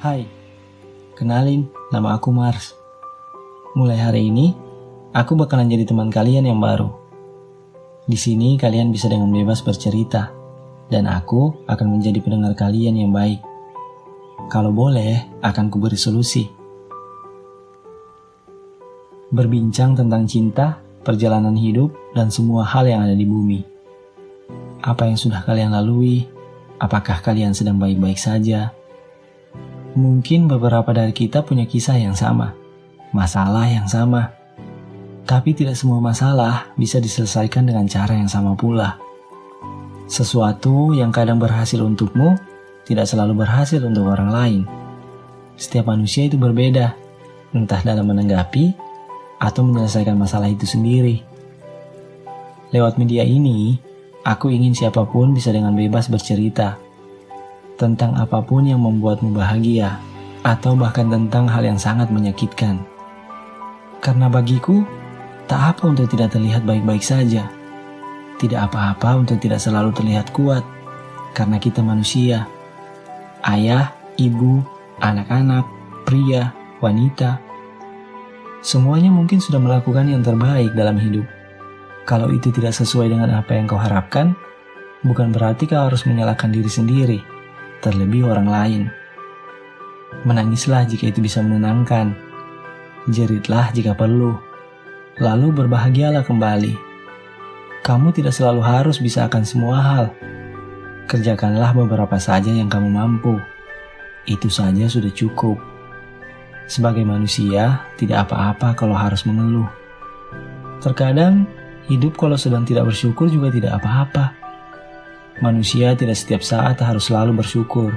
Hai, kenalin, nama aku Mars. Mulai hari ini, aku bakalan jadi teman kalian yang baru. Di sini kalian bisa dengan bebas bercerita, dan aku akan menjadi pendengar kalian yang baik. Kalau boleh, akan kuberi solusi. Berbincang tentang cinta, perjalanan hidup, dan semua hal yang ada di bumi. Apa yang sudah kalian lalui? Apakah kalian sedang baik-baik saja? Mungkin beberapa dari kita punya kisah yang sama, masalah yang sama. Tapi tidak semua masalah bisa diselesaikan dengan cara yang sama pula. Sesuatu yang kadang berhasil untukmu, tidak selalu berhasil untuk orang lain. Setiap manusia itu berbeda, entah dalam menanggapi atau menyelesaikan masalah itu sendiri. Lewat media ini, aku ingin siapapun bisa dengan bebas bercerita tentang apapun yang membuatmu bahagia, atau bahkan tentang hal yang sangat menyakitkan. Karena bagiku, tak apa untuk tidak terlihat baik-baik saja. Tidak apa-apa untuk tidak selalu terlihat kuat, karena kita manusia. Ayah, ibu, anak-anak, pria, wanita, semuanya mungkin sudah melakukan yang terbaik dalam hidup. Kalau itu tidak sesuai dengan apa yang kau harapkan, bukan berarti kau harus menyalahkan diri sendiri, terlebih orang lain. Menangislah jika itu bisa menenangkan. Jeritlah jika perlu. Lalu berbahagialah kembali. Kamu tidak selalu harus bisa akan semua hal. Kerjakanlah beberapa saja yang kamu mampu. Itu saja sudah cukup. Sebagai manusia, tidak apa-apa kalau harus mengeluh. Terkadang, hidup kalau sedang tidak bersyukur juga tidak apa-apa. Manusia tidak setiap saat harus selalu bersyukur.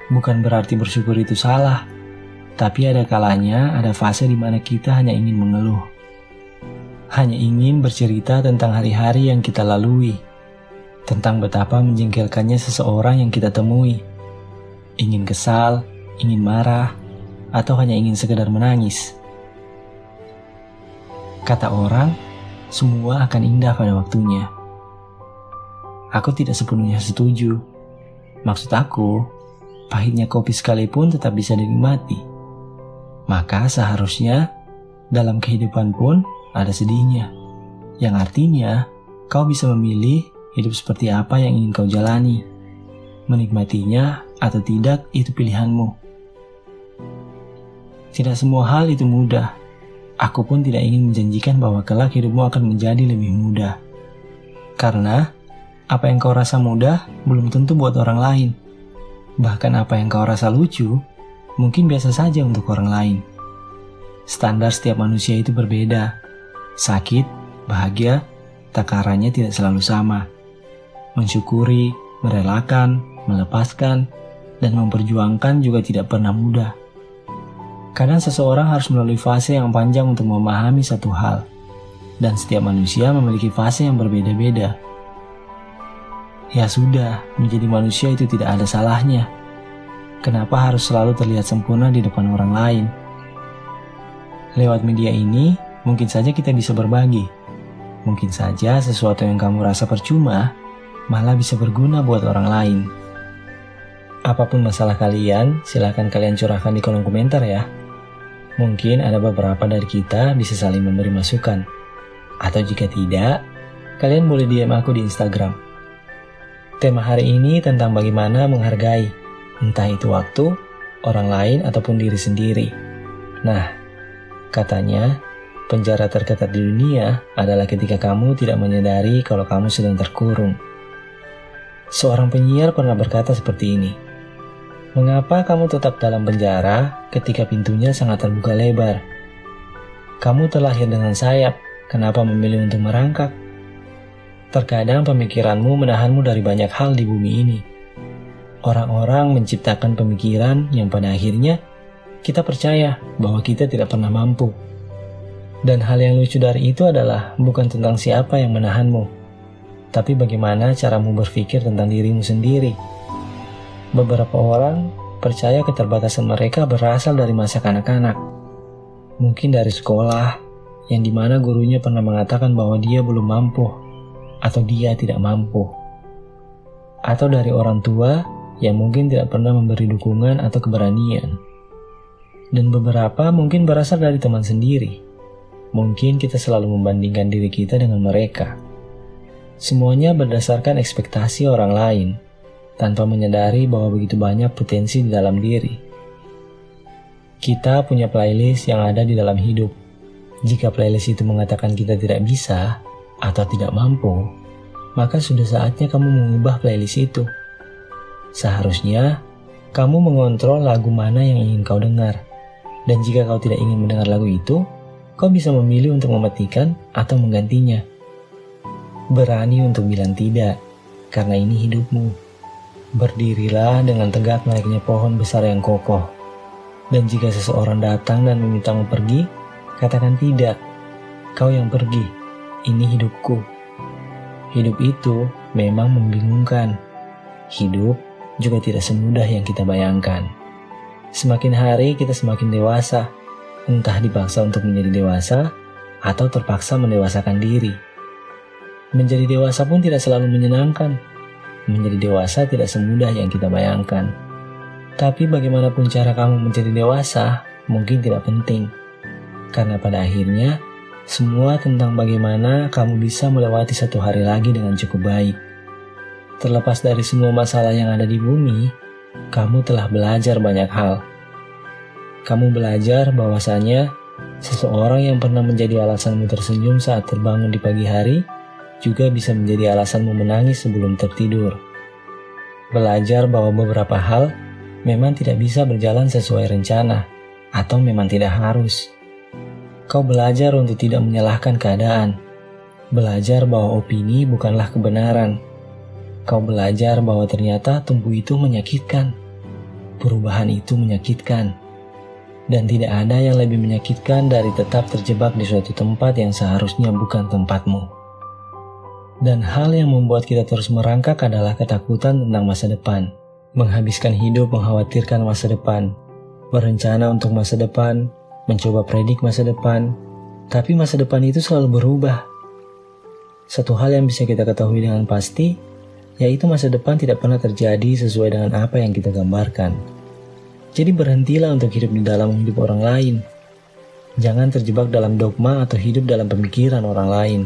Bukan berarti bersyukur itu salah, tapi ada kalanya ada fase di mana kita hanya ingin mengeluh. Hanya ingin bercerita tentang hari-hari yang kita lalui, tentang betapa menjengkelkannya seseorang yang kita temui. Ingin kesal, ingin marah, atau hanya ingin sekedar menangis. Kata orang, semua akan indah pada waktunya. Aku tidak sepenuhnya setuju. Maksud aku, pahitnya kopi sekalipun tetap bisa dinikmati. Maka seharusnya, dalam kehidupan pun ada sedihnya. Yang artinya, kau bisa memilih hidup seperti apa yang ingin kau jalani. Menikmatinya atau tidak, itu pilihanmu. Tidak semua hal itu mudah. Aku pun tidak ingin menjanjikan bahwa kelak hidupmu akan menjadi lebih mudah. Karena, apa yang kau rasa mudah belum tentu buat orang lain. Bahkan apa yang kau rasa lucu mungkin biasa saja untuk orang lain. Standar setiap manusia itu berbeda. Sakit, bahagia, takarannya tidak selalu sama. Mensyukuri, merelakan, melepaskan, dan memperjuangkan juga tidak pernah mudah. Kadang seseorang harus melalui fase yang panjang untuk memahami satu hal. Dan setiap manusia memiliki fase yang berbeda-beda. Ya sudah, menjadi manusia itu tidak ada salahnya. Kenapa harus selalu terlihat sempurna di depan orang lain? Lewat media ini, mungkin saja kita bisa berbagi. Mungkin saja sesuatu yang kamu rasa percuma, malah bisa berguna buat orang lain. Apapun masalah kalian, silahkan kalian curahkan di kolom komentar ya. Mungkin ada beberapa dari kita bisa saling memberi masukan. Atau jika tidak, kalian boleh DM aku di Instagram. Tema hari ini tentang bagaimana menghargai, entah itu waktu, orang lain, ataupun diri sendiri. Nah, katanya, penjara terketat di dunia adalah ketika kamu tidak menyadari kalau kamu sedang terkurung. Seorang penyiar pernah berkata seperti ini. Mengapa kamu tetap dalam penjara ketika pintunya sangat terbuka lebar? Kamu terlahir dengan sayap, kenapa memilih untuk merangkak? Terkadang pemikiranmu menahanmu dari banyak hal di bumi ini. Orang-orang menciptakan pemikiran yang pada akhirnya kita percaya bahwa kita tidak pernah mampu. Dan hal yang lucu dari itu adalah bukan tentang siapa yang menahanmu, tapi bagaimana caramu berpikir tentang dirimu sendiri. Beberapa orang percaya keterbatasan mereka berasal dari masa kanak-kanak. Mungkin dari sekolah, yang dimana gurunya pernah mengatakan bahwa dia belum mampu, atau dia tidak mampu. Atau dari orang tua yang mungkin tidak pernah memberi dukungan atau keberanian. Dan beberapa mungkin berasal dari teman sendiri. Mungkin kita selalu membandingkan diri kita dengan mereka. Semuanya berdasarkan ekspektasi orang lain, tanpa menyadari bahwa begitu banyak potensi di dalam diri. Kita punya playlist yang ada di dalam hidup. Jika playlist itu mengatakan kita tidak bisa atau tidak mampu, maka sudah saatnya kamu mengubah playlist itu. Seharusnya kamu mengontrol lagu mana yang ingin kau dengar. Dan jika kau tidak ingin mendengar lagu itu, kau bisa memilih untuk mematikan atau menggantinya. Berani untuk bilang tidak, karena ini hidupmu. Berdirilah dengan tegak layaknya pohon besar yang kokoh. Dan jika seseorang datang dan memintamu pergi, katakan tidak. Kau yang pergi, ini hidupku. Hidup itu memang membingungkan. Hidup juga tidak semudah yang kita bayangkan. Semakin hari kita semakin dewasa, entah dipaksa untuk menjadi dewasa atau terpaksa mendewasakan diri. Menjadi dewasa pun tidak selalu menyenangkan. Menjadi dewasa tidak semudah yang kita bayangkan. Tapi bagaimanapun cara kamu menjadi dewasa, mungkin tidak penting. Karena pada akhirnya, semua tentang bagaimana kamu bisa melewati satu hari lagi dengan cukup baik. Terlepas dari semua masalah yang ada di bumi, kamu telah belajar banyak hal. Kamu belajar bahwasanya seseorang yang pernah menjadi alasanmu tersenyum saat terbangun di pagi hari juga bisa menjadi alasanmu menangis sebelum tertidur. Belajar bahwa beberapa hal memang tidak bisa berjalan sesuai rencana atau memang tidak harus. Kau belajar untuk tidak menyalahkan keadaan. Belajar bahwa opini bukanlah kebenaran. Kau belajar bahwa ternyata tumbuh itu menyakitkan. Perubahan itu menyakitkan. Dan tidak ada yang lebih menyakitkan dari tetap terjebak di suatu tempat yang seharusnya bukan tempatmu. Dan hal yang membuat kita terus merangkak adalah ketakutan tentang masa depan. Menghabiskan hidup mengkhawatirkan masa depan. Berencana untuk masa depan, mencoba predik masa depan. Tapi masa depan itu selalu berubah. Satu hal yang bisa kita ketahui dengan pasti, yaitu masa depan tidak pernah terjadi sesuai dengan apa yang kita gambarkan. Jadi berhentilah untuk hidup di dalam hidup orang lain. Jangan terjebak dalam dogma atau hidup dalam pemikiran orang lain.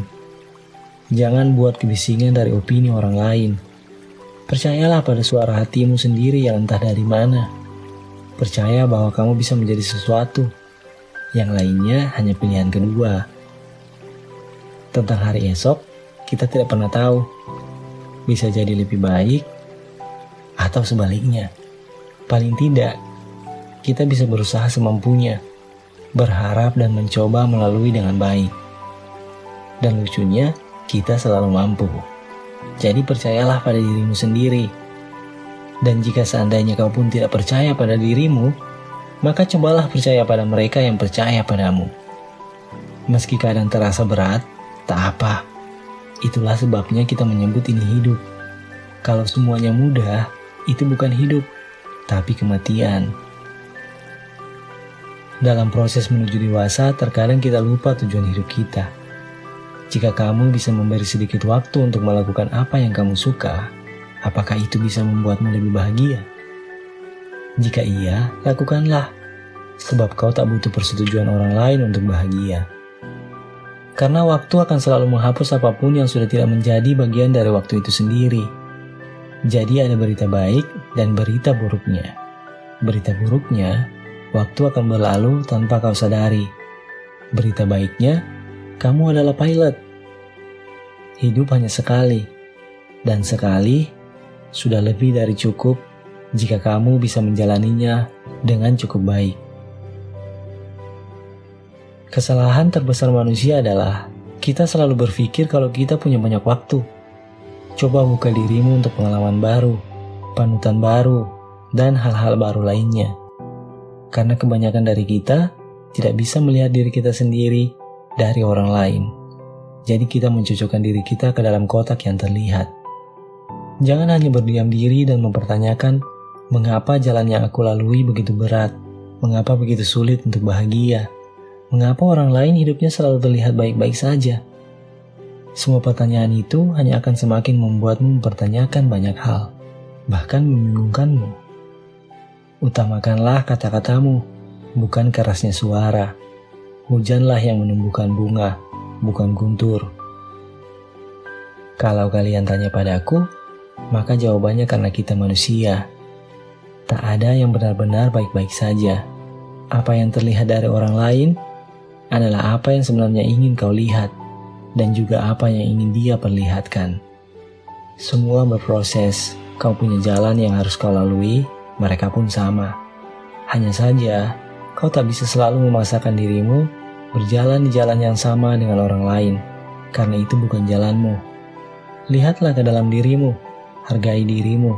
Jangan buat kebisingan dari opini orang lain. Percayalah pada suara hatimu sendiri yang entah dari mana. Percaya bahwa kamu bisa menjadi sesuatu. Yang lainnya hanya pilihan kedua. Tentang hari esok, kita tidak pernah tahu. Bisa jadi lebih baik, atau sebaliknya. Paling tidak, kita bisa berusaha semampunya, berharap dan mencoba melalui dengan baik. Dan lucunya, kita selalu mampu. Jadi percayalah pada dirimu sendiri. Dan jika seandainya kau pun tidak percaya pada dirimu, maka cobalah percaya pada mereka yang percaya padamu. Meski keadaan terasa berat, tak apa. Itulah sebabnya kita menyebut ini hidup. Kalau semuanya mudah, itu bukan hidup, tapi kematian. Dalam proses menuju dewasa, terkadang kita lupa tujuan hidup kita. Jika kamu bisa memberi sedikit waktu untuk melakukan apa yang kamu suka, apakah itu bisa membuatmu lebih bahagia? Jika iya, lakukanlah. Sebab kau tak butuh persetujuan orang lain untuk bahagia. Karena waktu akan selalu menghapus apapun yang sudah tidak menjadi bagian dari waktu itu sendiri. Jadi ada berita baik dan berita buruknya. Berita buruknya, waktu akan berlalu tanpa kau sadari. Berita baiknya, kamu adalah pilot. Hidup hanya sekali. Dan sekali sudah lebih dari cukup jika kamu bisa menjalaninya dengan cukup baik. Kesalahan terbesar manusia adalah kita selalu berpikir kalau kita punya banyak waktu. Coba buka dirimu untuk pengalaman baru, panutan baru, dan hal-hal baru lainnya. Karena kebanyakan dari kita tidak bisa melihat diri kita sendiri dari orang lain. Jadi kita mencocokkan diri kita ke dalam kotak yang terlihat. Jangan hanya berdiam diri dan mempertanyakan mengapa jalan yang aku lalui begitu berat, mengapa begitu sulit untuk bahagia. Mengapa orang lain hidupnya selalu terlihat baik-baik saja? Semua pertanyaan itu hanya akan semakin membuatmu mempertanyakan banyak hal. bahkan membingungkanmu. Utamakanlah kata-katamu, bukan kerasnya suara. Hujanlah yang menumbuhkan bunga, bukan guntur. Kalau kalian tanya padaku, maka jawabannya karena kita manusia. Tak ada yang benar-benar baik-baik saja. Apa yang terlihat dari orang lain adalah apa yang sebenarnya ingin kau lihat, dan juga apa yang ingin dia perlihatkan. Semua berproses, kau punya jalan yang harus kau lalui, mereka pun sama. Hanya saja, kau tak bisa selalu memaksakan dirimu berjalan di jalan yang sama dengan orang lain, karena itu bukan jalanmu. Lihatlah ke dalam dirimu, hargai dirimu,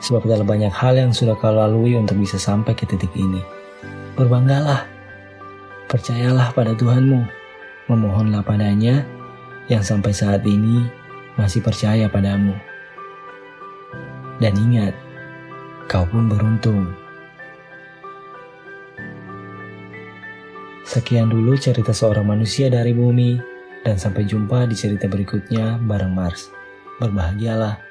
sebab ada banyak hal yang sudah kau lalui untuk bisa sampai ke titik ini. Berbanggalah, percayalah pada Tuhanmu, memohonlah padanya yang sampai saat ini masih percaya padamu. Dan ingat, kau pun beruntung. Sekian dulu cerita seorang manusia dari bumi, dan sampai jumpa di cerita berikutnya bareng Mars. Berbahagialah.